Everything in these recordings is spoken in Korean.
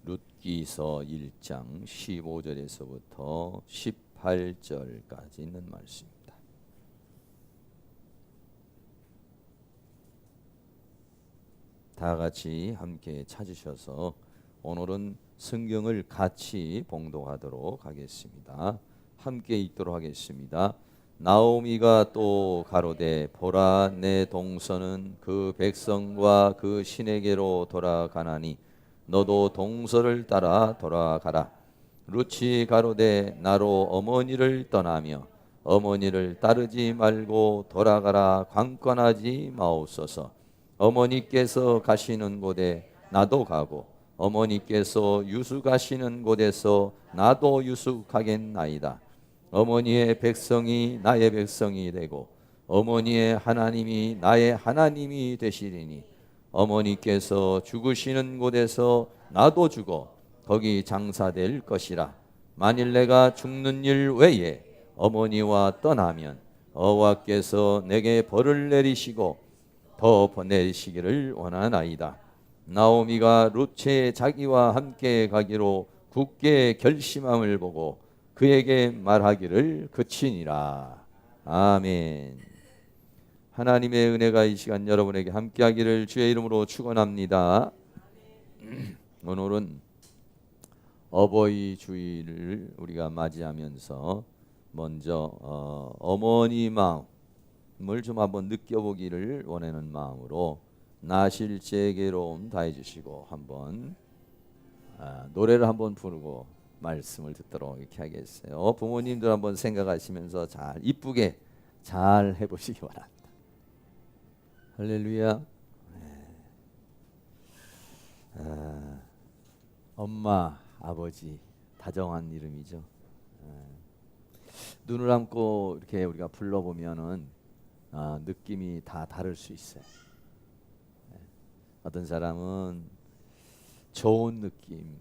룻기서 1장 15절에서부터 18절까지 있는 말씀입니다. 다 같이 함께 찾으셔서 오늘은 성경을 같이 봉독하도록 하겠습니다. 함께 읽도록 하겠습니다. 나오미가 또 가로되 보라 내 동서는 그 백성과 그 신에게로 돌아가나니 너도 동서를 따라 돌아가라. 룻이 가로되 나로 어머니를 떠나며 어머니를 따르지 말고 돌아가라. 관건하지 마옵소서. 어머니께서 가시는 곳에 나도 가고 어머니께서 유숙하시는 곳에서 나도 유숙하겠나이다. 어머니의 백성이 나의 백성이 되고 어머니의 하나님이 나의 하나님이 되시리니 어머니께서 죽으시는 곳에서 나도 죽어 거기 장사될 것이라. 만일 내가 죽는 일 외에 어머니와 떠나면 여호와께서 내게 벌을 내리시고 더 내리시기를 원하나이다. 나오미가 룻의 자기와 함께 가기로 굳게 결심함을 보고 그에게 말하기를 그치니라. 아멘. 하나님의 은혜가 이 시간 여러분에게 함께하기를 주의 이름으로 축원합니다. 오늘은 어버이 주일을 우리가 맞이하면서 먼저 어머니 마음을 좀 한번 느껴보기를 원하는 마음으로 나실제 괴로움 다해 주시고 한번 노래를 한번 부르고 말씀을 듣도록 이렇게 하겠어요. 부모님들 한번 생각하시면서 잘 이쁘게 잘 해보시기 바랍니다. 할렐루야. 엄마, 아버지 다정한 이름이죠. 눈을 감고 이렇게 우리가 불러보면은 느낌이 다 다를 수 있어요. 어떤 사람은 좋은 느낌,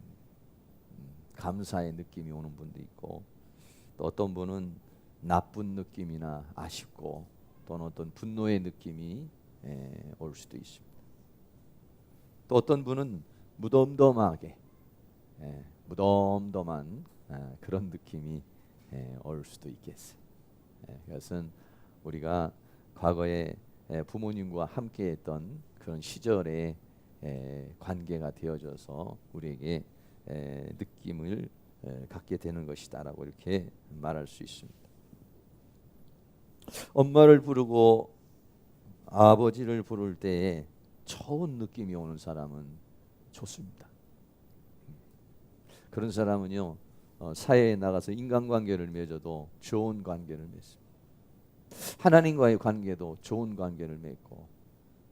감사의 느낌이 오는 분도 있고, 또 어떤 분은 나쁜 느낌이나 아쉽고 또는 어떤 분노의 느낌이 올 수도 있습니다. 또 어떤 분은 무덤덤하게 무덤덤한 그런 느낌이 올 수도 있겠어요. 그것은 우리가 과거에 부모님과 함께했던 그런 시절의 관계가 되어져서 우리에게 느낌을 갖게 되는 것이다라고 이렇게 말할 수 있습니다. 엄마를 부르고 아버지를 부를 때에 좋은 느낌이 오는 사람은 좋습니다. 그런 사람은요 사회에 나가서 인간관계를 맺어도 좋은 관계를 맺습니다. 하나님과의 관계도 좋은 관계를 맺고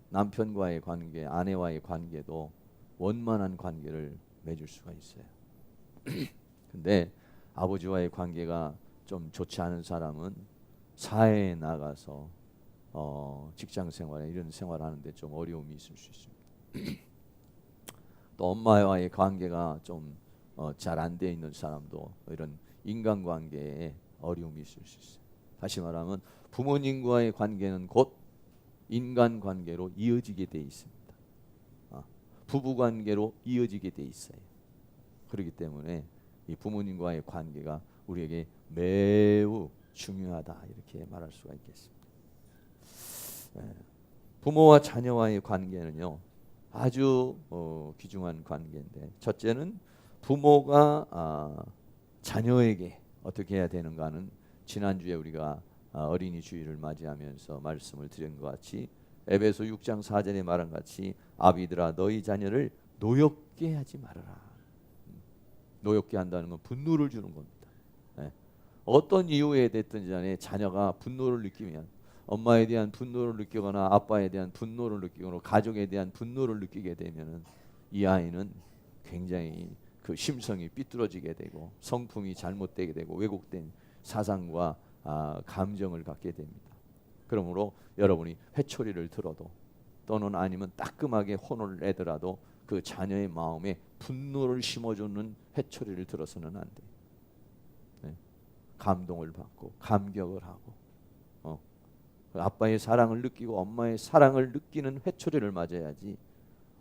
남편과의 관계, 아내와의 관계도 원만한 관계를 맺을 수가 있어요. 근데 아버지와의 관계가 좀 좋지 않은 사람은 사회에 나가서 직장 생활에 이런 생활하는데 좀 어려움이 있을 수 있습니다. 또 엄마와의 관계가 좀 잘 안 돼 있는 사람도 이런 인간관계에 어려움이 있을 수 있어요. 다시 말하면 부모님과의 관계는 곧 인간관계로 이어지게 돼 있습니다. 부부관계로 이어지게 돼 있어요. 그렇기 때문에 이 부모님과의 관계가 우리에게 매우 중요하다 이렇게 말할 수가 있겠습니다. 부모와 자녀와의 관계는요 아주 귀중한 관계인데, 첫째는 부모가 자녀에게 어떻게 해야 되는가는 지난주에 우리가 어린이 주일을 맞이하면서 말씀을 드린 것 같이 에베소 6장 4절에 말한 같이 아비들아 너희 자녀를 노엽게 하지 말아라. 노엽게 한다는 건 분노를 주는 겁니다. 어떤 이유에 됐든지 간에 자녀가 분노를 느끼면, 엄마에 대한 분노를 느끼거나 아빠에 대한 분노를 느끼거나 가족에 대한 분노를 느끼게 되면은 이 아이는 굉장히 그 심성이 삐뚤어지게 되고 성품이 잘못되게 되고 왜곡된 사상과 감정을 갖게 됩니다. 그러므로 여러분이 회초리를 들어도 또는 아니면 따끔하게 혼을 내더라도 그 자녀의 마음에 분노를 심어주는 회초리를 들어서는 안 돼요. 감동을 받고 감격을 하고 아빠의 사랑을 느끼고 엄마의 사랑을 느끼는 회초리를 맞아야지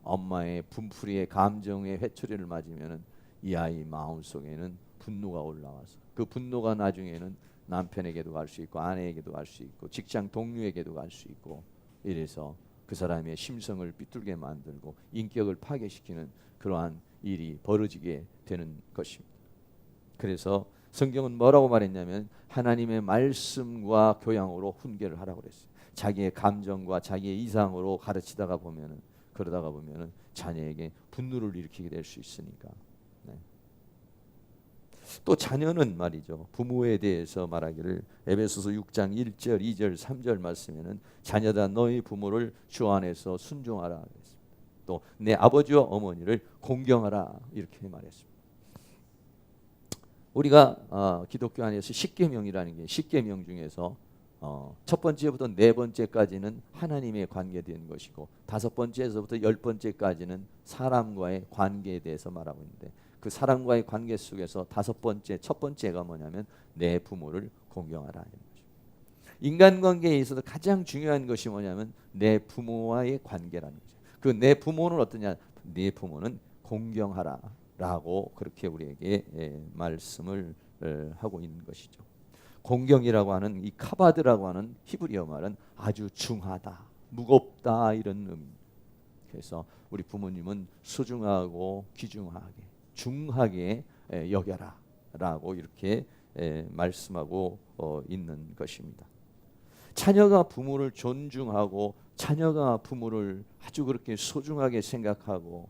엄마의 분풀이의 감정의 회초리를 맞으면은 이 아이 마음속에는 분노가 올라와서 그 분노가 나중에는 남편에게도 갈 수 있고 아내에게도 갈 수 있고 직장 동료에게도 갈 수 있고 이래서 그 사람의 심성을 삐뚤게 만들고 인격을 파괴시키는 그러한 일이 벌어지게 되는 것입니다. 그래서 성경은 뭐라고 말했냐면 하나님의 말씀과 교양으로 훈계를 하라고 그랬어요. 자기의 감정과 자기의 이상으로 가르치다가 보면은 그러다가 보면은 자녀에게 분노를 일으키게 될 수 있으니까. 네. 또 자녀는 말이죠. 부모에 대해서 말하기를 에베소서 6장 1절, 2절, 3절 말씀에는 자녀다 너희 부모를 주 안에서 순종하라 그랬습니다. 또 내 아버지와 어머니를 공경하라 이렇게 말했습니다. 우리가 기독교 안에서 십계명이라는 게 십계명 중에서 첫 번째부터 네 번째까지는 하나님의 관계된 것이고 다섯 번째에서부터 열 번째까지는 사람과의 관계에 대해서 말하고 있는데 그 사람과의 관계 속에서 다섯 번째 첫 번째가 뭐냐면 내 부모를 공경하라 하는 거죠. 인간관계에 있어서 가장 중요한 것이 뭐냐면 내 부모와의 관계라는 거죠. 그 내 부모는 어떠냐? 내 부모는 공경하라 라고 그렇게 우리에게 말씀을 하고 있는 것이죠. 공경이라고 하는 이 카바드라고 하는 히브리어 말은 아주 중하다, 무겁다 이런 의미입니다. 그래서 우리 부모님은 소중하고 귀중하게, 중하게 여겨라 라고 이렇게 말씀하고 있는 것입니다. 자녀가 부모를 존중하고 자녀가 부모를 아주 그렇게 소중하게 생각하고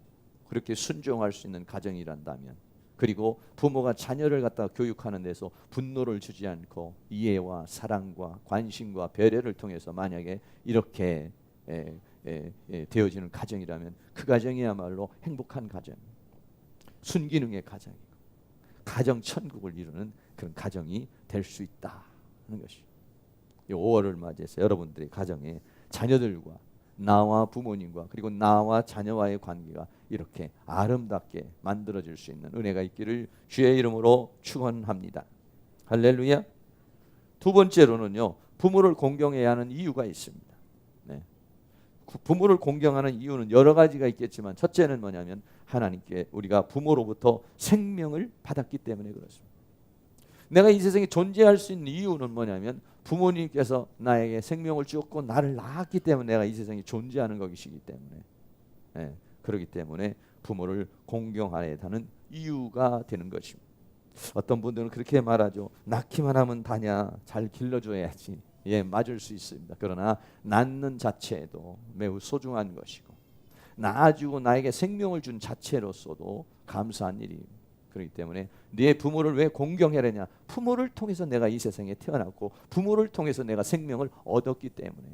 그렇게 순종할 수 있는 가정이란다면 그리고 부모가 자녀를 갖다 교육하는 데서 분노를 주지 않고 이해와 사랑과 관심과 배려를 통해서 만약에 이렇게 되어지는 가정이라면 그 가정이야말로 행복한 가정, 순기능의 가정이고 가정 천국을 이루는 그런 가정이 될 수 있다는 것이. 이 5월을 맞이해서 여러분들의 가정에 자녀들과 나와 부모님과 그리고 나와 자녀와의 관계가 이렇게 아름답게 만들어질 수 있는 은혜가 있기를 주의 이름으로 축원합니다. 할렐루야. 두 번째로는요, 부모를 공경해야 하는 이유가 있습니다. 네. 부모를 공경하는 이유는 여러 가지가 있겠지만 첫째는 뭐냐면 하나님께 우리가 부모로부터 생명을 받았기 때문에 그렇습니다. 내가 이 세상에 존재할 수 있는 이유는 뭐냐면 부모님께서 나에게 생명을 주었고 나를 낳았기 때문에 내가 이 세상에 존재하는 것이기 때문에 그렇기 때문에 부모를 공경하야 하는 이유가 되는 것입니다. 어떤 분들은 그렇게 말하죠. 낳기만 하면 다냐, 잘 길러줘야지. 맞을 수 있습니다. 그러나 낳는 자체도 매우 소중한 것이고 낳아주고 나에게 생명을 준 자체로서도 감사한 일입니다. 그렇기 때문에 네 부모를 왜 공경해야냐? 부모를 통해서 내가 이 세상에 태어났고 부모를 통해서 내가 생명을 얻었기 때문에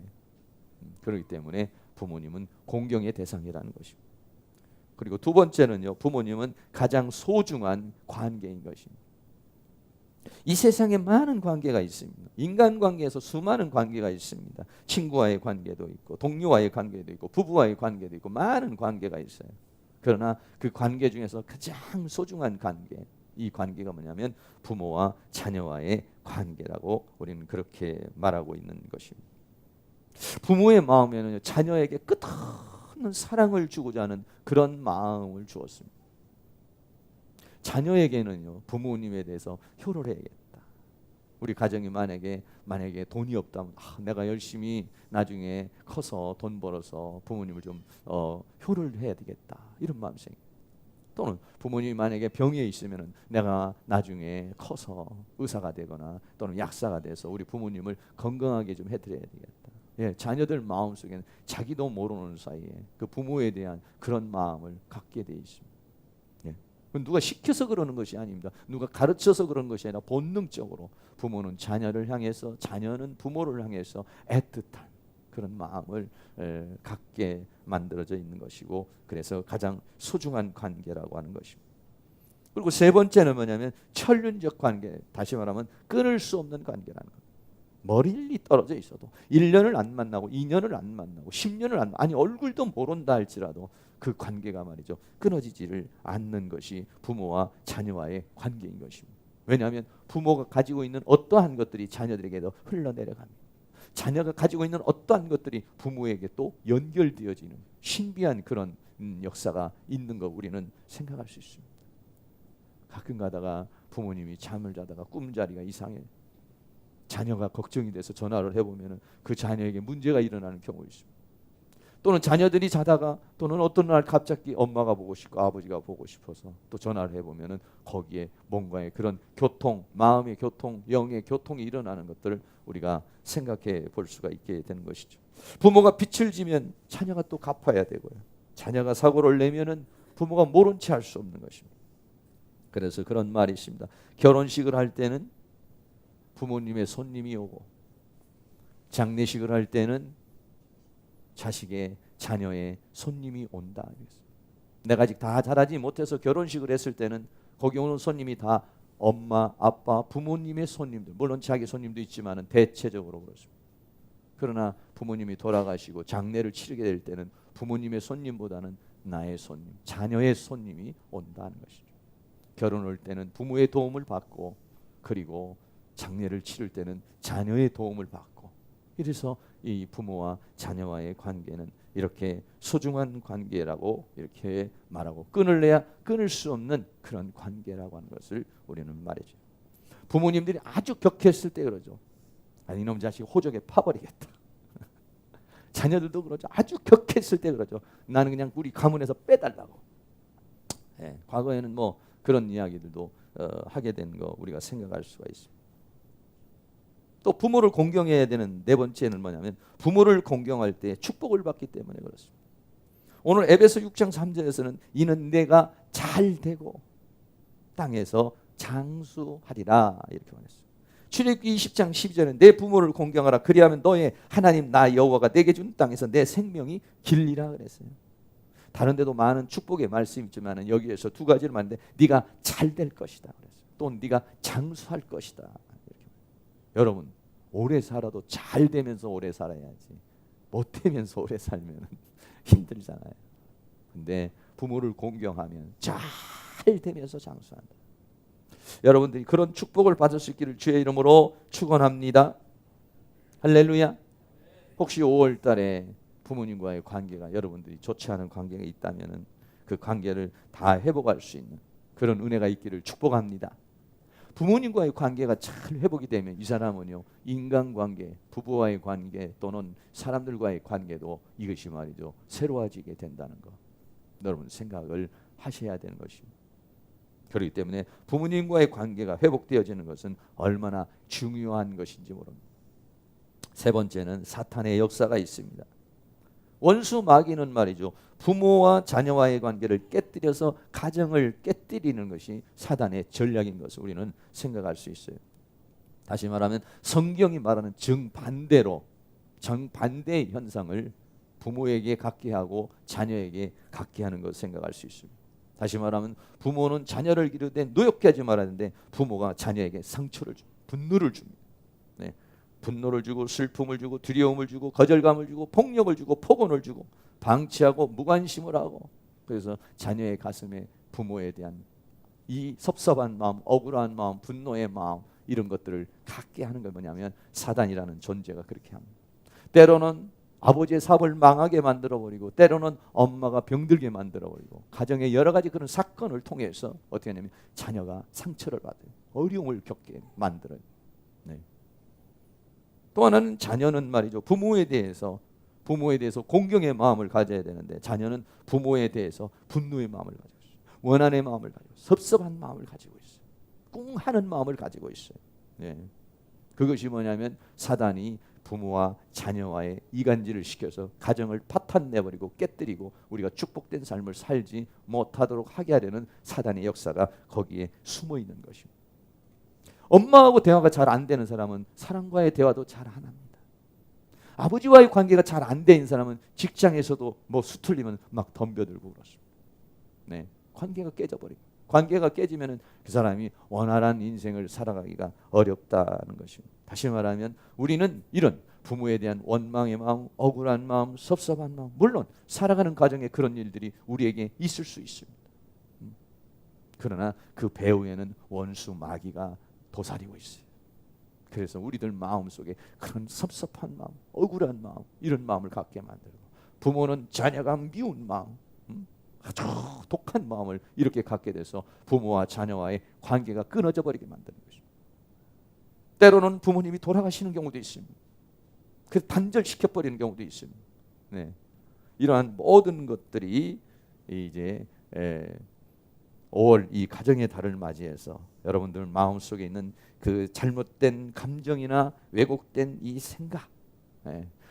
그렇기 때문에 부모님은 공경의 대상이라는 것입니다. 그리고 두 번째는요, 부모님은 가장 소중한 관계인 것입니다. 이 세상에 많은 관계가 있습니다. 인간관계에서 수많은 관계가 있습니다. 친구와의 관계도 있고 동료와의 관계도 있고 부부와의 관계도 있고 많은 관계가 있어요. 그러나 그 관계 중에서 가장 소중한 관계, 이 관계가 뭐냐면 부모와 자녀와의 관계라고 우리는 그렇게 말하고 있는 것입니다. 부모의 마음에는 자녀에게 끝없는 사랑을 주고자 하는 그런 마음을 주었습니다. 자녀에게는요, 부모님에 대해서 효를 해야겠다. 우리 가정이 만약에 돈이 없다면 내가 열심히 나중에 커서 돈 벌어서 부모님을 좀 효를 해야 되겠다 이런 마음이 생겨요. 또는 부모님이 만약에 병에 있으면 내가 나중에 커서 의사가 되거나 또는 약사가 돼서 우리 부모님을 건강하게 좀 해드려야 되겠다. 자녀들 마음속에는 자기도 모르는 사이에 그 부모에 대한 그런 마음을 갖게 돼 있습니다. 누가 시켜서 그러는 것이 아닙니다. 누가 가르쳐서 그런 것이 아니라 본능적으로 부모는 자녀를 향해서 자녀는 부모를 향해서 애틋한 그런 마음을 갖게 만들어져 있는 것이고 그래서 가장 소중한 관계라고 하는 것입니다. 그리고 세 번째는 뭐냐면 천륜적 관계, 다시 말하면 끊을 수 없는 관계라는 것. 멀리 떨어져 있어도 1년을 안 만나고 2년을 안 만나고 10년을 안 아니 얼굴도 모른다 할지라도 그 관계가 말이죠 끊어지지를 않는 것이 부모와 자녀와의 관계인 것입니다. 왜냐하면 부모가 가지고 있는 어떠한 것들이 자녀들에게도 흘러내려갑니다. 자녀가 가지고 있는 어떠한 것들이 부모에게 또 연결되어지는 신비한 그런 역사가 있는 거 우리는 생각할 수 있습니다. 가끔 가다가 부모님이 잠을 자다가 꿈자리가 이상해. 자녀가 걱정이 돼서 전화를 해보면 그 자녀에게 문제가 일어나는 경우 있습니다. 또는 자녀들이 자다가 또는 어떤 날 갑자기 엄마가 보고 싶고 아버지가 보고 싶어서 또 전화를 해보면 거기에 뭔가의 그런 교통, 마음의 교통, 영의 교통이 일어나는 것들을 우리가 생각해 볼 수가 있게 되는 것이죠. 부모가 빚을 지면 자녀가 또 갚아야 되고요. 자녀가 사고를 내면은 부모가 모른 채 할 수 없는 것입니다. 그래서 그런 말이 있습니다. 결혼식을 할 때는 부모님의 손님이 오고 장례식을 할 때는 자식의 자녀의 손님이 온다. 내가 아직 다 잘하지 못해서 결혼식을 했을 때는 거기 오는 손님이 다 엄마, 아빠, 부모님의 손님들. 물론 자기 손님도 있지만 대체적으로 그렇습니다. 그러나 부모님이 돌아가시고 장례를 치르게 될 때는 부모님의 손님보다는 나의 손님, 자녀의 손님이 온다는 것이죠. 결혼할 때는 부모의 도움을 받고 그리고 장례를 치를 때는 자녀의 도움을 받고 이래서 이 부모와 자녀와의 관계는 이렇게 소중한 관계라고 이렇게 말하고 끊을래야 끊을 수 없는 그런 관계라고 하는 것을 우리는 말이죠. 부모님들이 아주 격했을 때 그러죠. 아니 이놈 자식 호적에 파버리겠다. 자녀들도 그러죠. 아주 격했을 때 그러죠. 나는 그냥 우리 가문에서 빼달라고. 과거에는 뭐 그런 이야기들도 하게 된 거 우리가 생각할 수가 있습니다. 또 부모를 공경해야 되는 네 번째는 뭐냐면 부모를 공경할 때 축복을 받기 때문에 그렇습니다. 오늘 에베소 6장 3절에서는 이는 내가 잘 되고 땅에서 장수하리라 이렇게 말했어요. 출애굽기 20장 12절은 내 부모를 공경하라 그리하면 너의 하나님 나 여호와가 내게 준 땅에서 내 생명이 길리라 그랬어요. 다른 데도 많은 축복의 말씀이 있지만 여기에서 두 가지를 말하는데 네가 잘 될 것이다 그랬어요. 또 네가 장수할 것이다. 여러분 오래 살아도 잘 되면서 오래 살아야지 못 되면서 오래 살면 힘들잖아요. 근데 부모를 공경하면 잘 되면서 장수한다. 여러분들이 그런 축복을 받을 수 있기를 주의 이름으로 축원합니다. 할렐루야. 혹시 5월 달에 부모님과의 관계가 여러분들이 좋지 않은 관계가 있다면 그 관계를 다 회복할 수 있는 그런 은혜가 있기를 축복합니다. 부모님과의 관계가 잘 회복이 되면 이 사람은요 인간관계, 부부와의 관계 또는 사람들과의 관계도 이것이 말이죠 새로워지게 된다는 거 여러분 생각을 하셔야 되는 것입니다. 그렇기 때문에 부모님과의 관계가 회복되어지는 것은 얼마나 중요한 것인지 모릅니다. 세 번째는 사탄의 역사가 있습니다. 원수 마귀는 말이죠 부모와 자녀와의 관계를 깨뜨려서 가정을 깨뜨리는 것이 사단의 전략인 것을 우리는 생각할 수 있어요. 다시 말하면 성경이 말하는 정반대의 현상을 부모에게 갖게 하고 자녀에게 갖게 하는 것을 생각할 수 있습니다. 다시 말하면 부모는 자녀를 기르되 노엽게 하지 말아야 하는데 부모가 자녀에게 상처를 주고 분노를 줍니다. 분노를 주고 슬픔을 주고 두려움을 주고 거절감을 주고 폭력을 주고 폭언을 주고 방치하고 무관심을 하고 그래서 자녀의 가슴에 부모에 대한 이 섭섭한 마음, 억울한 마음, 분노의 마음 이런 것들을 갖게 하는 건 뭐냐면 사단이라는 존재가 그렇게 합니다. 때로는 아버지의 사업을 망하게 만들어버리고 때로는 엄마가 병들게 만들어버리고 가정의 여러 가지 그런 사건을 통해서 어떻게 하냐면 자녀가 상처를 받아요. 어려움을 겪게 만들어요. 또 하나는 자녀는 말이죠 부모에 대해서 공경의 마음을 가져야 되는데 자녀는 부모에 대해서 분노의 마음을 가지고 있어요. 원한의 마음을 가지고 섭섭한 마음을 가지고 있어요. 꿍하는 마음을 가지고 있어요. 그것이 뭐냐면 사단이 부모와 자녀와의 이간질을 시켜서 가정을 파탄내버리고 깨뜨리고 우리가 축복된 삶을 살지 못하도록 하게 하려는 사단의 역사가 거기에 숨어 있는 것입니다. 엄마하고 대화가 잘 안 되는 사람은 사람과의 대화도 잘 안 합니다. 아버지와의 관계가 잘 안 되는 사람은 직장에서도 뭐 수틀리면 막 덤벼들고 그렇습니다. 관계가 깨져버리고 관계가 깨지면 그 사람이 원활한 인생을 살아가기가 어렵다는 것입니다. 다시 말하면 우리는 이런 부모에 대한 원망의 마음, 억울한 마음, 섭섭한 마음 물론 살아가는 과정에 그런 일들이 우리에게 있을 수 있습니다. 그러나 그 배후에는 원수 마귀가 도사리고 있어요. 그래서 우리들 마음속에 그런 섭섭한 마음, 억울한 마음, 이런 마음을 갖게 만들고, 부모는 자녀가 미운 마음, 아주 독한 마음을 이렇게 갖게 돼서 부모와 자녀와의 관계가 끊어져 버리게 만드는 것입니다. 때로는 부모님이 돌아가시는 경우도 있습니다. 그래서 단절시켜버리는 경우도 있습니다. 네. 이러한 모든 것들이 이제 5월 이 가정의 달을 맞이해서 여러분들 마음속에 있는 그 잘못된 감정이나 왜곡된 이 생각,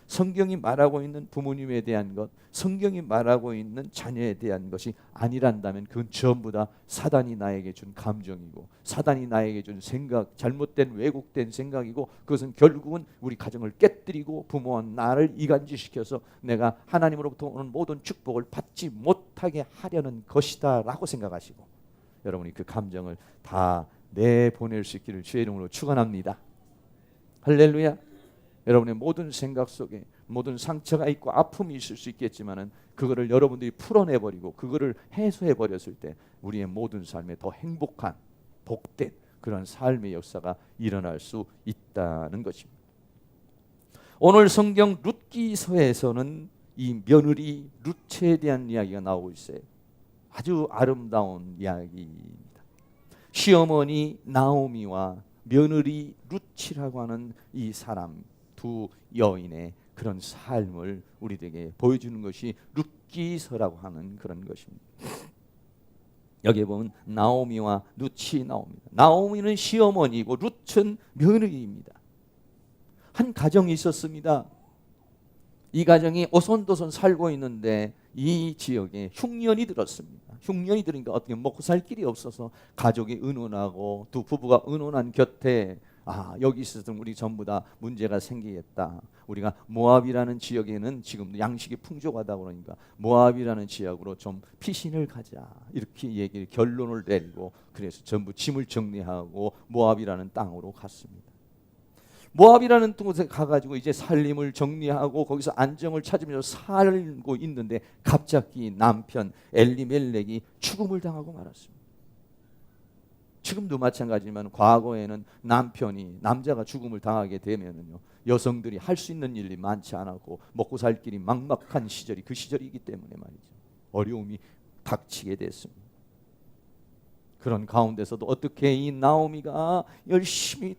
성경이 말하고 있는 부모님에 대한 것, 성경이 말하고 있는 자녀에 대한 것이 아니란다면 그건 전부 다 사단이 나에게 준 감정이고, 사단이 나에게 준 생각, 잘못된 왜곡된 생각이고, 그것은 결국은 우리 가정을 깨뜨리고 부모와 나를 이간질시켜서 내가 하나님으로부터 오는 모든 축복을 받지 못하게 하려는 것이다 라고 생각하시고, 여러분이 그 감정을 다 내보낼 수 있기를 주의 이름으로 축원합니다. 할렐루야. 여러분의 모든 생각 속에 모든 상처가 있고 아픔이 있을 수 있겠지만은 그거를 여러분들이 풀어내버리고 그거를 해소해버렸을 때 우리의 모든 삶에 더 행복한, 복된 그런 삶의 역사가 일어날 수 있다는 것입니다. 오늘 성경 룻기서에서는 이 며느리 룻에 대한 이야기가 나오고 있어요. 아주 아름다운 이야기입니다. 시어머니 나오미와 며느리 룻이라고 하는 이 사람, 두 여인의 그런 삶을 우리에게 보여주는 것이 룻기서라고 하는 그런 것입니다. 여기에 보면 나오미와 룻이 나옵니다. 나오미는 시어머니이고 룻은 며느리입니다. 한 가정이 있었습니다. 이 가정이 오손도손 살고 있는데 이 지역에 흉년이 들었습니다. 흉년이 들으니까 어떻게 먹고 살 길이 없어서 가족이 의논하고 두 부부가 의논한 곁에 여기 있어서 우리 전부 다 문제가 생기겠다. 우리가 모압이라는 지역에는 지금 양식이 풍족하다 그러니까 모압이라는 지역으로 좀 피신을 가자. 이렇게 결론을 내리고 그래서 전부 짐을 정리하고 모압이라는 땅으로 갔습니다. 모압이라는 곳에 가가지고 이제 살림을 정리하고 거기서 안정을 찾으면서 살고 있는데 갑자기 남편 엘리멜렉이 죽음을 당하고 말았습니다. 지금도 마찬가지지만 과거에는 남자가 죽음을 당하게 되면은요, 여성들이 할 수 있는 일이 많지 않았고 먹고 살 길이 막막한 시절이 그 시절이기 때문에 말이죠. 어려움이 닥치게 됐습니다. 그런 가운데서도 어떻게 이 나오미가 열심히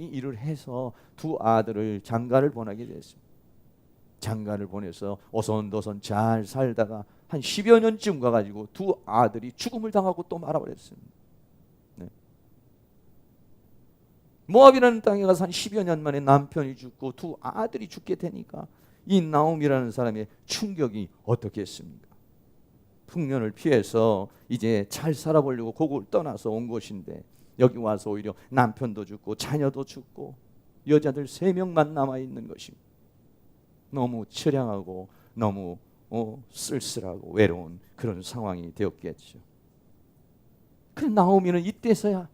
일을 해서 두 아들을 장가를 보내게 됐습니다. 장가를 보내서 오손도손 잘 살다가 한 10여 년쯤 가가지고 두 아들이 죽음을 당하고 또 말아버렸습니다. 네. 모압이라는 땅에 가서 한 10여 년 만에 남편이 죽고 두 아들이 죽게 되니까 이 나오미라는 사람의 충격이 어떻겠습니까? 풍년을 피해서 이제 잘 살아보려고 고국을 떠나서 온 곳인데 여기 와서 오히려 남편도 죽고 자녀도 죽고 여자들 3명만 남아있는 것입니다. 너무 처량하고 너무 쓸쓸하고 외로운 그런 상황이 되었겠죠. 그 나오미는 이때서야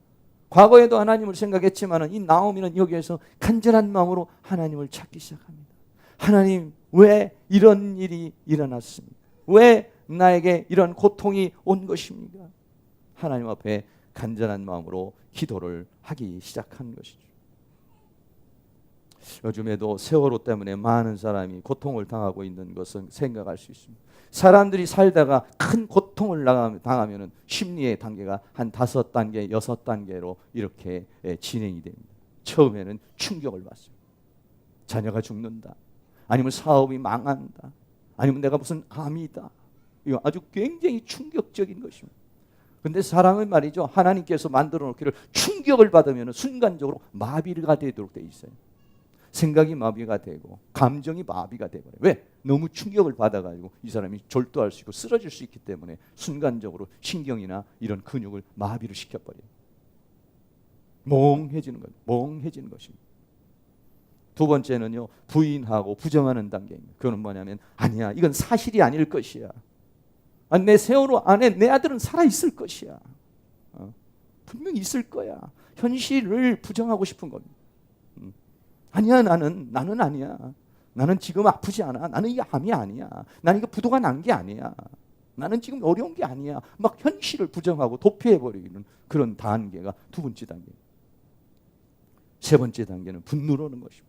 과거에도 하나님을 생각했지만 이 나오미는 여기에서 간절한 마음으로 하나님을 찾기 시작합니다. 하나님, 왜 이런 일이 일어났습니까? 왜 나에게 이런 고통이 온 것입니까? 하나님 앞에 간절한 마음으로 기도를 하기 시작한 것이죠. 요즘에도 세월호 때문에 많은 사람이 고통을 당하고 있는 것은 생각할 수 있습니다. 사람들이 살다가 큰 고통을 당하면 심리의 단계가 한 5단계, 6단계로 이렇게 진행이 됩니다. 처음에는 충격을 받습니다. 자녀가 죽는다. 아니면 사업이 망한다. 아니면 내가 무슨 암이다. 이거 아주 굉장히 충격적인 것입니다. 그런데 사람은 말이죠, 하나님께서 만들어 놓기를 충격을 받으면 순간적으로 마비가 되도록 돼 있어요. 생각이 마비가 되고 감정이 마비가 되버려요. 왜? 너무 충격을 받아가지고 이 사람이 졸도할 수 있고 쓰러질 수 있기 때문에 순간적으로 신경이나 이런 근육을 마비를 시켜버려요. 멍해지는 것입니다. 두 번째는요, 부인하고 부정하는 단계입니다. 그거는 뭐냐면 아니야, 이건 사실이 아닐 것이야. 내 세월호 안에 내 아들은 살아있을 것이야. 분명히 있을 거야. 현실을 부정하고 싶은 겁니다. 아니야, 나는 아니야. 나는 지금 아프지 않아. 나는 이게 암이 아니야. 나는 이거 부도가 난 게 아니야. 나는 지금 어려운 게 아니야. 막 현실을 부정하고 도피해버리는 그런 단계가 두 번째 단계. 세 번째 단계는 분노로 오는 것입니다.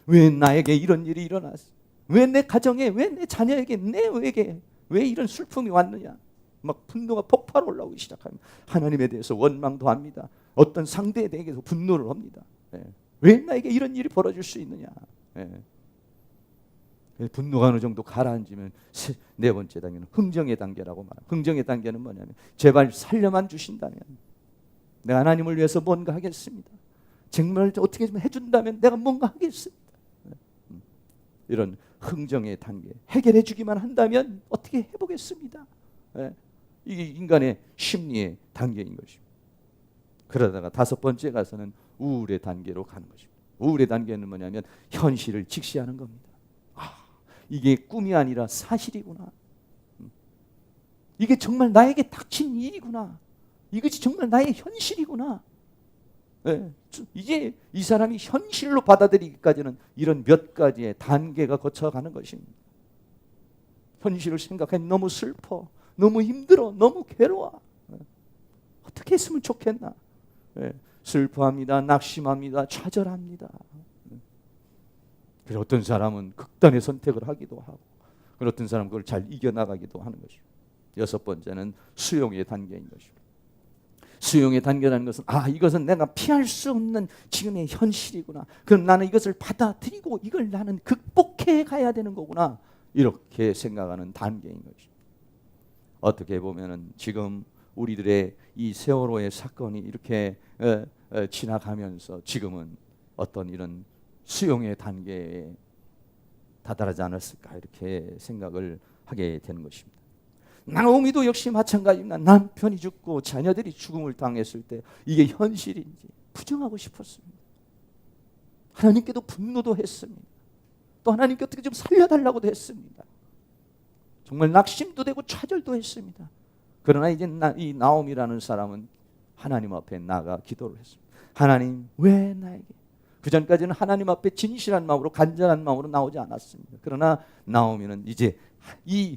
왜 나에게 이런 일이 일어났어? 왜 내 가정에, 왜 내 자녀에게, 내에게 왜 이런 슬픔이 왔느냐? 막 분노가 폭발 올라오기 시작합니다. 하나님에 대해서 원망도 합니다. 어떤 상대에 대해서 분노를 합니다. 왜 나에게 이런 일이 벌어질 수 있느냐? 분노가 어느 정도 가라앉으면 네 번째 단계는 흥정의 단계라고 말합니다. 흥정의 단계는 뭐냐면 제발 살려만 주신다면 내가 하나님을 위해서 뭔가 하겠습니다. 정말 어떻게 좀 해준다면 내가 뭔가 하겠습니다. 이런 흥정의 단계, 해결해 주기만 한다면 어떻게 해보겠습니다. 이게 인간의 심리의 단계인 것입니다. 그러다가 다섯 번째 가서는 우울의 단계로 가는 것입니다. 우울의 단계는 뭐냐면 현실을 직시하는 겁니다. 이게 꿈이 아니라 사실이구나. 이게 정말 나에게 닥친 일이구나. 이것이 정말 나의 현실이구나. 이제 이 사람이 현실로 받아들이기까지는 이런 몇 가지의 단계가 거쳐가는 것입니다. 현실을 생각하니 너무 슬퍼, 너무 힘들어, 너무 괴로워. 어떻게 했으면 좋겠나. 슬퍼합니다, 낙심합니다, 좌절합니다. 그래서 어떤 사람은 극단의 선택을 하기도 하고, 어떤 사람은 그걸 잘 이겨나가기도 하는 것입니다. 여섯 번째는 수용의 단계인 것입니다. 수용의 단계라는 것은 이것은 내가 피할 수 없는 지금의 현실이구나. 그럼 나는 이것을 받아들이고 이걸 나는 극복해 가야 되는 거구나. 이렇게 생각하는 단계인 것입니다. 어떻게 보면은 지금 우리들의 이 세월호의 사건이 이렇게 지나가면서 지금은 어떤 이런 수용의 단계에 다다르지 않았을까 이렇게 생각을 하게 되는 것입니다. 나오미도 역시 마찬가지입니다. 남편이 죽고 자녀들이 죽음을 당했을 때 이게 현실인지 부정하고 싶었습니다. 하나님께도 분노도 했습니다. 또 하나님께 어떻게 좀 살려달라고도 했습니다. 정말 낙심도 되고 좌절도 했습니다. 그러나 이제 이 나오미라는 사람은 하나님 앞에 나가 기도를 했습니다. 하나님, 왜 나에게? 그 전까지는 하나님 앞에 진실한 마음으로 간절한 마음으로 나오지 않았습니다. 그러나 나오미는 이제 이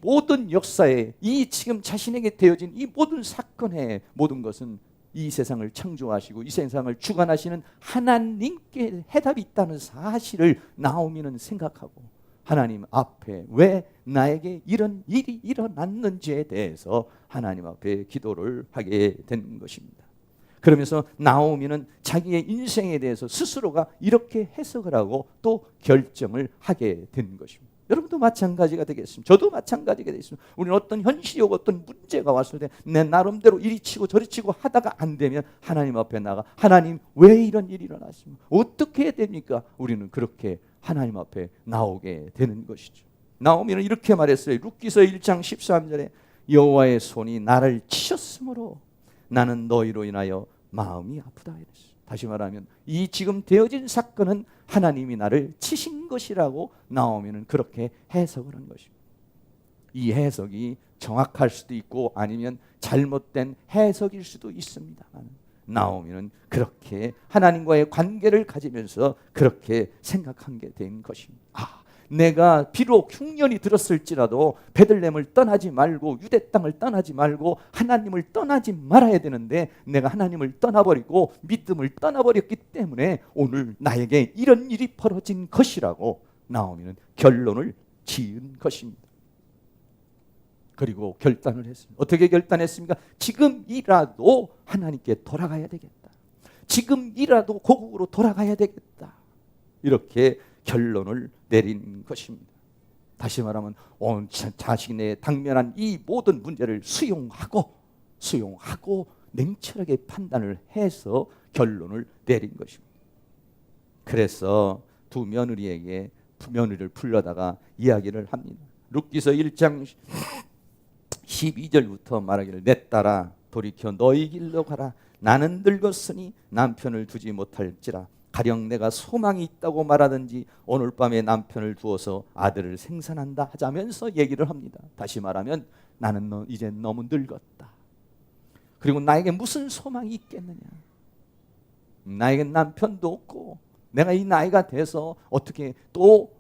모든 역사에, 이 지금 자신에게 되어진 이 모든 사건의 모든 것은 이 세상을 창조하시고 이 세상을 주관하시는 하나님께 해답이 있다는 사실을 나오미는 생각하고 하나님 앞에 왜 나에게 이런 일이 일어났는지에 대해서 하나님 앞에 기도를 하게 된 것입니다. 그러면서 나오미는 자기의 인생에 대해서 스스로가 이렇게 해석을 하고 또 결정을 하게 된 것입니다. 여러분도 마찬가지가 되겠습니다. 저도 마찬가지가 되겠습니다. 우리는 어떤 현실이 오고 어떤 문제가 왔을 때 내 나름대로 이리 치고 저리 치고 하다가 안 되면 하나님 앞에 나가 하나님 왜 이런 일이 일어났습니까? 어떻게 해야 됩니까? 우리는 그렇게 하나님 앞에 나오게 되는 것이죠. 나오미는 이렇게 말했어요. 룻기서 1장 13절에 여호와의 손이 나를 치셨으므로 나는 너희로 인하여 마음이 아프다 이랬어요. 다시 말하면 이 지금 되어진 사건은 하나님이 나를 치신 것이라고 나오미는 그렇게 해석을 한 것입니다. 이 해석이 정확할 수도 있고 아니면 잘못된 해석일 수도 있습니다. 나오미는 그렇게 하나님과의 관계를 가지면서 그렇게 생각한 게 된 것입니다. 내가 비록 흉년이 들었을지라도 베들레헴을 떠나지 말고 유대 땅을 떠나지 말고 하나님을 떠나지 말아야 되는데 내가 하나님을 떠나버리고 믿음을 떠나버렸기 때문에 오늘 나에게 이런 일이 벌어진 것이라고 나오미는 결론을 지은 것입니다. 그리고 결단을 했습니다. 어떻게 결단했습니까? 지금이라도 하나님께 돌아가야 되겠다. 지금이라도 고국으로 돌아가야 되겠다. 이렇게 결론을 내린 것입니다. 다시 말하면 온 자신의 당면한 이 모든 문제를 수용하고 냉철하게 판단을 해서 결론을 내린 것입니다. 그래서 두 며느리에게 며느리를 불러다가 이야기를 합니다. 룻기서 1장 12절부터 말하기를 내 딸아 돌이켜 너희 길로 가라. 나는 늙었으니 남편을 두지 못할지라. 가령 내가 소망이 있다고 말하든지 오늘 밤에 남편을 두어서 아들을 생산한다 하자면서 얘기를 합니다. 다시 말하면 나는 이제 너무 늙었다. 그리고 나에게 무슨 소망이 있겠느냐. 나에게 남편도 없고 내가 이 나이가 돼서 어떻게 또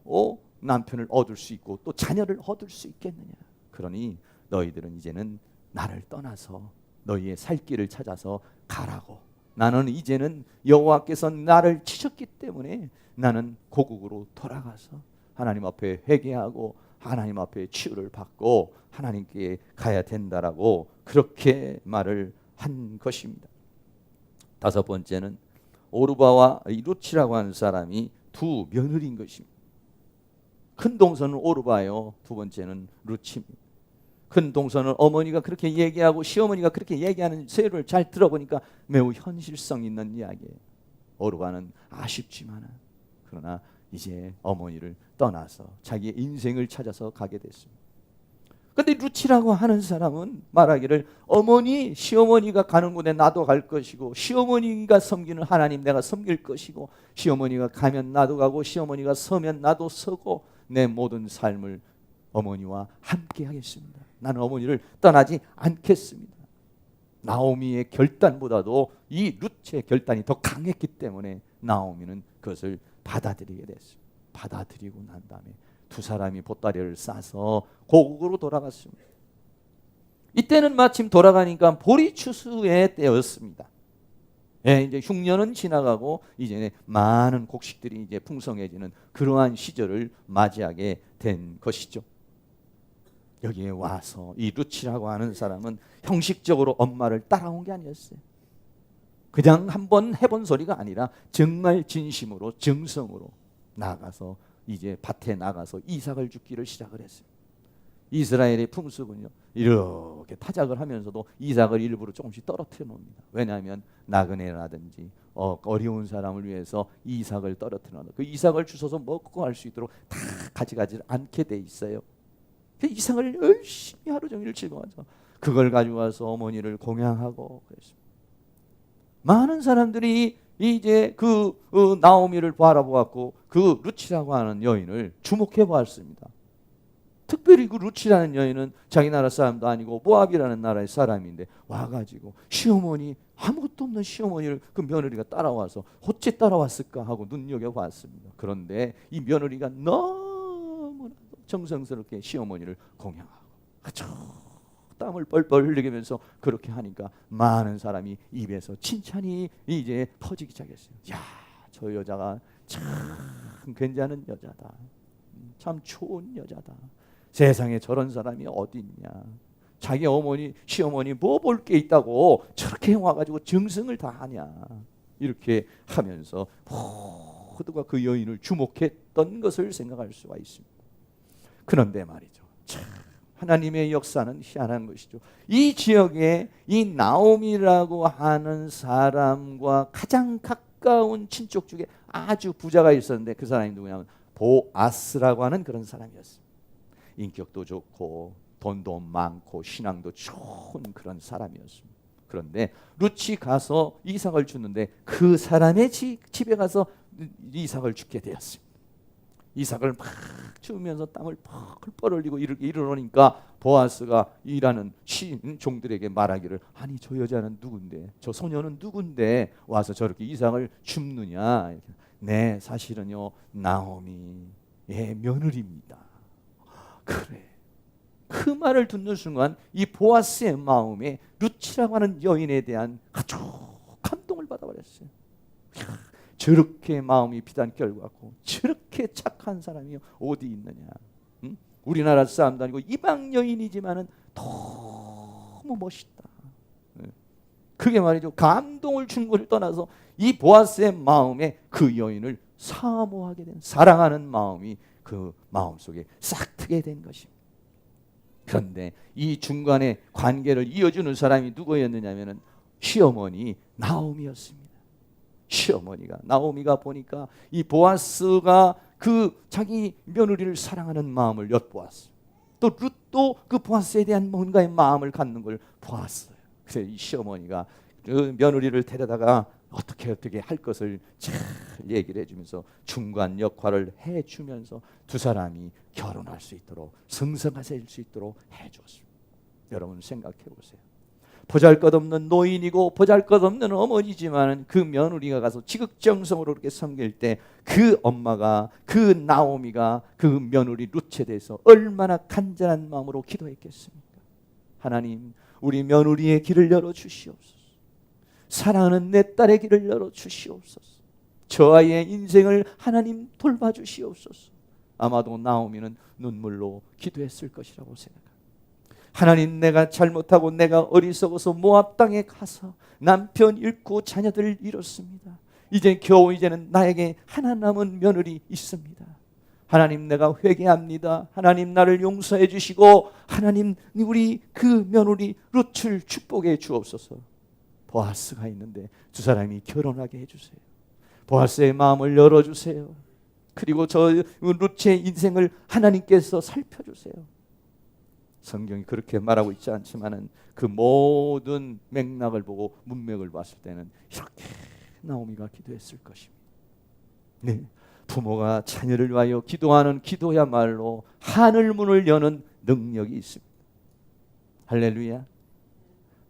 남편을 얻을 수 있고 또 자녀를 얻을 수 있겠느냐. 그러니 너희들은 이제는 나를 떠나서 너희의 살 길을 찾아서 가라고 나는 이제는 여호와께서 나를 치셨기 때문에 나는 고국으로 돌아가서 하나님 앞에 회개하고 하나님 앞에 치유를 받고 하나님께 가야 된다라고 그렇게 말을 한 것입니다. 다섯 번째는 오르바와 루치라고 하는 사람이 두 며느리인 것입니다. 큰 동서는 오르바요, 두 번째는 루치입니다. 큰 동서는 어머니가 그렇게 얘기하고 시어머니가 그렇게 얘기하는 세를 잘 들어보니까 매우 현실성 있는 이야기예요. 오르바는 아쉽지만 그러나 이제 어머니를 떠나서 자기의 인생을 찾아서 가게 됐습니다. 그런데 루치라고 하는 사람은 말하기를 어머니, 시어머니가 가는 곳에 나도 갈 것이고 시어머니가 섬기는 하나님 내가 섬길 것이고 시어머니가 가면 나도 가고 시어머니가 서면 나도 서고 내 모든 삶을 어머니와 함께 하겠습니다. 나는 어머니를 떠나지 않겠습니다. 나오미의 결단보다도 이 룻의 결단이 더 강했기 때문에 나오미는 그것을 받아들이게 됐습니다. 받아들이고 난 다음에 두 사람이 보따리를 싸서 고국으로 돌아갔습니다. 이때는 마침 돌아가니까 보리추수의 때였습니다. 예, 이제 흉년은 지나가고 이제 많은 곡식들이 이제 풍성해지는 그러한 시절을 맞이하게 된 것이죠. 여기에 와서 이 루치라고 하는 사람은 형식적으로 엄마를 따라온 게 아니었어요. 그냥 한번 해본 소리가 아니라 정말 진심으로 정성으로 나가서 이제 밭에 나가서 이삭을 줍기를 시작을 했어요. 이스라엘의 풍습은요, 이렇게 타작을 하면서도 이삭을 일부러 조금씩 떨어뜨려 놓습니다. 왜냐하면 나그네라든지 어려운 사람을 위해서 이삭을 떨어뜨려 놓고 그 이삭을 주워서 먹고 갈 수 있도록 다 가져가지 않게 돼 있어요. 그 이삭을 열심히 하루 종일 즐거워하죠. 그걸 가지고 와서 어머니를 공양하고 그랬습니다. 많은 사람들이 이제 그 나오미를 바라보았고 그 루치라고 하는 여인을 주목해 보았습니다. 특별히 그 루치라는 여인은 자기 나라 사람도 아니고 모압이라는 나라의 사람인데 와가지고 시어머니, 아무것도 없는 시어머니를 그 며느리가 따라와서 어째 따라왔을까 하고 눈여겨봤습니다. 그런데 이 며느리가 너무나도 정성스럽게 시어머니를 공양하고 아주 땀을 뻘뻘 흘리면서 그렇게 하니까 많은 사람이 입에서 칭찬이 이제 퍼지기 시작했어요. 야, 저 여자가 참 괜찮은 여자다. 참 좋은 여자다. 세상에 저런 사람이 어디 있냐. 자기 어머니, 시어머니 뭐 볼 게 있다고 저렇게 와가지고 정성을 다 하냐. 이렇게 하면서 모두가 그 여인을 주목했던 것을 생각할 수가 있습니다. 그런데 말이죠, 참 하나님의 역사는 희한한 것이죠. 이 지역에 이 나오미라고 하는 사람과 가장 가까운 친족 중에 아주 부자가 있었는데 그 사람이 누구냐면 보아스라고 하는 그런 사람이었습니다. 인격도 좋고 돈도 많고 신앙도 좋은 그런 사람이었습니다. 그런데 룻이 가서 이삭을 주는데 그 사람의 집에 가서 이삭을 주게 되었습니다. 이삭을 막 주면서 땀을 펄펄 흘리고 이러니까 보아스가 일하는 종들에게 말하기를 아니 저 여자는 누군데 저 소녀는 누군데 와서 저렇게 이삭을 줍느냐. 네, 사실은요 나오미의 며느리입니다. 그래. 그 말을 듣는 순간 이 보아스의 마음에 룻이라고 하는 여인에 대한 아주 감동을 받아버렸어요. 저렇게 마음이 비단결 같고 저렇게 착한 사람이 어디 있느냐. 응? 우리나라 사람도 아니고 이방 여인이지만은 너무 멋있다. 그게 말이죠. 감동을 준 것을 떠나서 이 보아스의 마음에 그 여인을 사모하게 된 사랑하는 마음이 그 마음속에 싹 트게 된 것입니다. 그런데 이 중간에 관계를 이어주는 사람이 누구였느냐면은 시어머니 나오미였습니다. 시어머니가 나오미가 보니까 이 보아스가 그 자기 며느리를 사랑하는 마음을 엿보았어요. 또 룻도 그 보아스에 대한 뭔가의 마음을 갖는 걸 보았어요. 그래서 이 시어머니가 그 며느리를 데려다가 어떻게 할 것을 잘 얘기를 해주면서 중간 역할을 해주면서 두 사람이 결혼할 수 있도록 성성하실 수 있도록 해주었습니다. 여러분 생각해 보세요. 보잘것없는 노인이고 보잘것없는 어머니지만 그 며느리가 가서 지극정성으로 그렇게 섬길 때 그 엄마가 그 나오미가 그 며느리 룻에 대해서 얼마나 간절한 마음으로 기도했겠습니까? 하나님, 우리 며느리의 길을 열어 주시옵소서. 사랑하는 내 딸의 길을 열어주시옵소서. 저 아이의 인생을 하나님 돌봐주시옵소서. 아마도 나오미는 눈물로 기도했을 것이라고 생각합니다. 하나님, 내가 잘못하고 내가 어리석어서 모압 땅에 가서 남편 잃고 자녀들을 잃었습니다. 이제는 나에게 하나 남은 며느리 있습니다. 하나님, 내가 회개합니다. 하나님, 나를 용서해 주시고 하나님, 우리 그 며느리 룻을 축복해 주옵소서. 보아스가 있는데 두 사람이 결혼하게 해주세요. 보아스의 마음을 열어주세요. 그리고 저 룻의 인생을 하나님께서 살펴주세요. 성경이 그렇게 말하고 있지 않지만은 그 모든 맥락을 보고 문맥을 봤을 때는 이렇게 나오미가 기도했을 것입니다. 네, 부모가 자녀를 위하여 기도하는 기도야말로 하늘 문을 여는 능력이 있습니다. 할렐루야.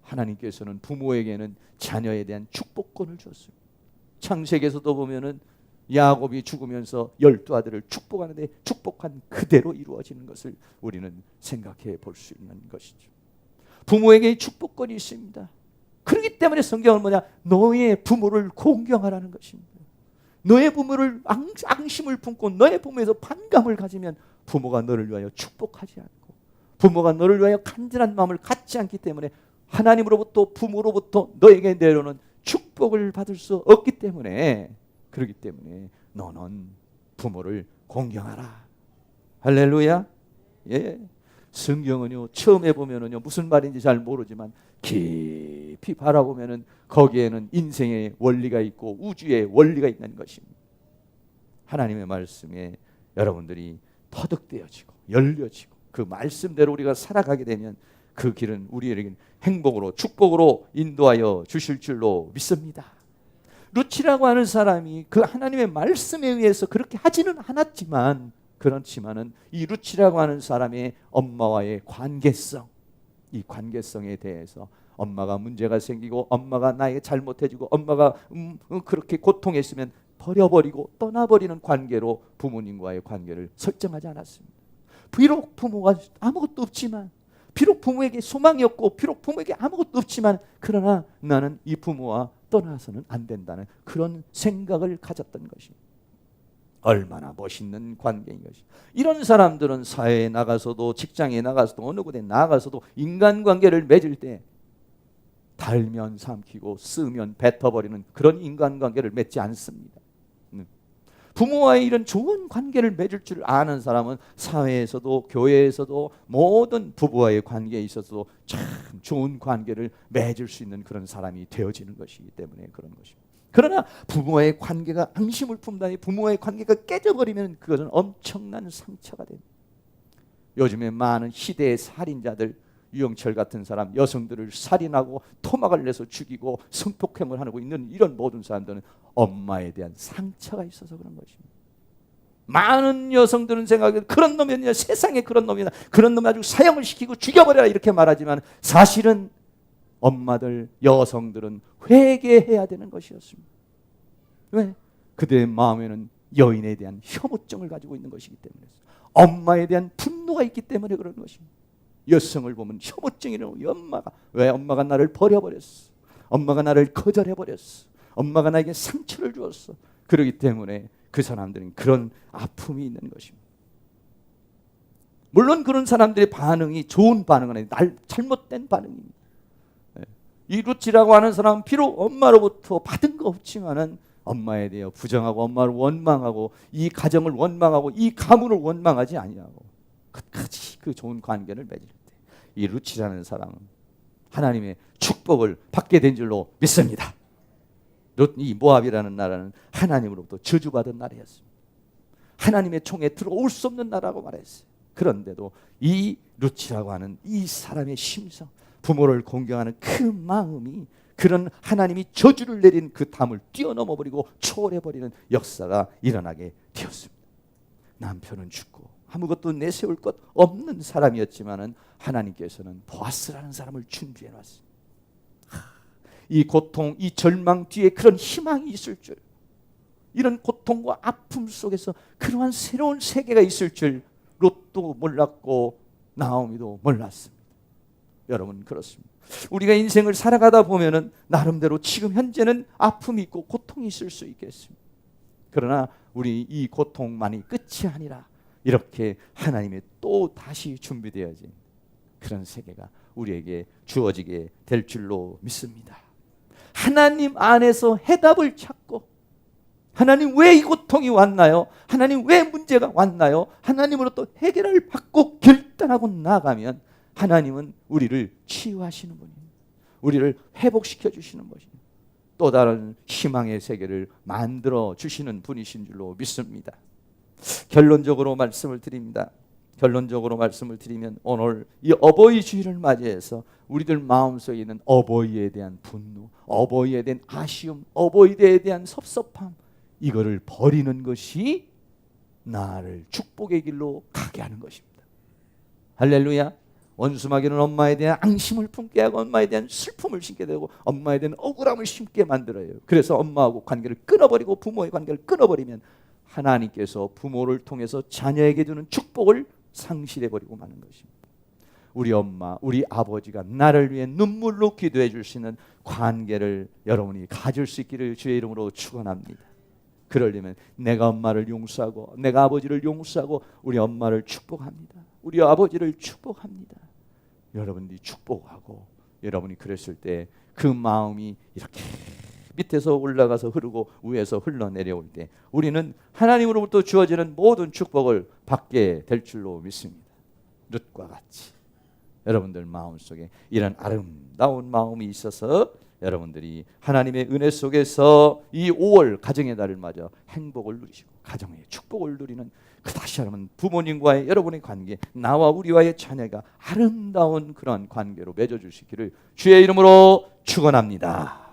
하나님께서는 부모에게는 자녀에 대한 축복권을 줬습니다. 창세기에서도 보면은 야곱이 죽으면서 12아들을 축복하는데 축복한 그대로 이루어지는 것을 우리는 생각해 볼 수 있는 것이죠. 부모에게 축복권이 있습니다. 그렇기 때문에 성경은 너의 부모를 공경하라는 것입니다. 너의 부모를 앙심을 품고 너의 부모에서 반감을 가지면 부모가 너를 위하여 축복하지 않고 부모가 너를 위하여 간절한 마음을 갖지 않기 때문에 하나님으로부터 부모로부터 너에게 내려오는 축복을 받을 수 없기 때문에, 그렇기 때문에 너는 부모를 공경하라. 할렐루야. 예. 성경은요, 처음에 보면은요, 무슨 말인지 잘 모르지만 깊이 바라보면은 거기에는 인생의 원리가 있고 우주의 원리가 있는 것입니다. 하나님의 말씀에 여러분들이 터득되어지고 열려지고 그 말씀대로 우리가 살아가게 되면 그 길은 우리에게는 행복으로 축복으로 인도하여 주실 줄로 믿습니다. 룻이라고 하는 사람이 그 하나님의 말씀에 의해서 그렇게 하지는 않았지만, 그렇지만은 이 룻이라고 하는 사람의 엄마와의 관계성, 이 관계성에 대해서 엄마가 문제가 생기고 엄마가 나에게 잘못해주고 엄마가 그렇게 고통했으면 버려버리고 떠나버리는 관계로 부모님과의 관계를 설정하지 않았습니다. 비록 부모가 아무것도 없지만, 비록 부모에게 소망이 없고 비록 부모에게 아무것도 없지만, 그러나 나는 이 부모와 떠나서는 안 된다는 그런 생각을 가졌던 것입니다. 얼마나 멋있는 관계인 것이. 이런 사람들은 사회에 나가서도 직장에 나가서도 어느 곳에 나가서도 인간관계를 맺을 때 달면 삼키고 쓰면 뱉어버리는 그런 인간관계를 맺지 않습니다. 부모와의 이런 좋은 관계를 맺을 줄 아는 사람은 사회에서도 교회에서도 모든 부부와의 관계에 있어서도 참 좋은 관계를 맺을 수 있는 그런 사람이 되어지는 것이기 때문에 그런 것입니다. 그러나 부모와의 관계가 앙심을 품다니 부모와의 관계가 깨져버리면 그것은 엄청난 상처가 됩니다. 요즘에 많은 시대의 살인자들, 유영철 같은 사람, 여성들을 살인하고 토막을 내서 죽이고 성폭행을 하고 있는 이런 모든 사람들은 엄마에 대한 상처가 있어서 그런 것입니다. 많은 여성들은 생각해 그런 놈이야, 세상에 그런 놈이야, 그런 놈이 아주 사형을 시키고 죽여버려라 이렇게 말하지만 사실은 엄마들, 여성들은 회개해야 되는 것이었습니다. 왜? 그들의 마음에는 여인에 대한 혐오증을 가지고 있는 것이기 때문에, 엄마에 대한 분노가 있기 때문에 그런 것입니다. 여성을 보면 혐오증이라고, 엄마가 왜 엄마가 나를 버려버렸어, 엄마가 나를 거절해버렸어, 엄마가 나에게 상처를 주었어. 그렇기 때문에 그 사람들은 그런 아픔이 있는 것입니다. 물론 그런 사람들의 반응이 좋은 반응은 아니고 잘못된 반응입니다. 이 룻이라고 하는 사람은 비록 엄마로부터 받은 거 없지만은 엄마에 대해 부정하고 엄마를 원망하고 이 가정을 원망하고 이 가문을 원망하지 아니하고 끝까지 그 좋은 관계를 맺을 때 이 룻이라는 사람은 하나님의 축복을 받게 된 줄로 믿습니다. 이 모압이라는 나라는 하나님으로부터 저주받은 나라였습니다. 하나님의 총에 들어올 수 없는 나라라고 말했어요. 그런데도 이 룻이라고 하는 이 사람의 심성, 부모를 공경하는 그 마음이 그런 하나님이 저주를 내린 그 담을 뛰어넘어 버리고 초월해 버리는 역사가 일어나게 되었습니다. 남편은 죽고 아무것도 내세울 것 없는 사람이었지만은 하나님께서는 보아스라는 사람을 준비해 놨습니다. 이 고통, 이 절망 뒤에 그런 희망이 있을 줄, 이런 고통과 아픔 속에서 그러한 새로운 세계가 있을 줄 롯도 몰랐고 나오미도 몰랐습니다. 여러분 그렇습니다. 우리가 인생을 살아가다 보면은 나름대로 지금 현재는 아픔이 있고 고통이 있을 수 있겠습니다. 그러나 우리 이 고통만이 끝이 아니라 이렇게 하나님의 또 다시 준비되어진 그런 세계가 우리에게 주어지게 될 줄로 믿습니다. 하나님 안에서 해답을 찾고, 하나님 왜 이 고통이 왔나요? 하나님 왜 문제가 왔나요? 하나님으로부터 해결을 받고 결단하고 나가면 하나님은 우리를 치유하시는 분이에요. 우리를 회복시켜 주시는 분이에요. 또 다른 희망의 세계를 만들어 주시는 분이신 줄로 믿습니다. 결론적으로 말씀을 드립니다. 결론적으로 말씀을 드리면 오늘 이 어버이 주일을 맞이해서 우리들 마음속에 있는 어버이에 대한 분노, 어버이에 대한 아쉬움, 어버이에 대한 섭섭함, 이거를 버리는 것이 나를 축복의 길로 가게 하는 것입니다. 할렐루야. 원수마귀는 엄마에 대한 앙심을 품게 하고 엄마에 대한 슬픔을 심게 되고 엄마에 대한 억울함을 심게 만들어요. 그래서 엄마하고 관계를 끊어버리고 부모의 관계를 끊어버리면 하나님께서 부모를 통해서 자녀에게 주는 축복을 상실해버리고 마는 것입니다. 우리 엄마, 우리 아버지가 나를 위해 눈물로 기도해 줄 수 있는 관계를 여러분이 가질 수 있기를 주의 이름으로 축원합니다. 그러려면 내가 엄마를 용서하고 내가 아버지를 용서하고 우리 엄마를 축복합니다. 우리 아버지를 축복합니다. 여러분들이 축복하고 여러분이 그랬을 때 그 마음이 이렇게 밑에서 올라가서 흐르고 위에서 흘러내려올 때 우리는 하나님으로부터 주어지는 모든 축복을 받게 될 줄로 믿습니다. 룻과 같이 여러분들 마음속에 이런 아름다운 마음이 있어서 여러분들이 하나님의 은혜 속에서 이 5월 가정의 달을 맞아 행복을 누리시고 가정의 축복을 누리는 그 다시 한번 부모님과의 여러분의 관계, 나와 우리와의 자녀가 아름다운 그런 관계로 맺어주시기를 주의 이름으로 축원합니다.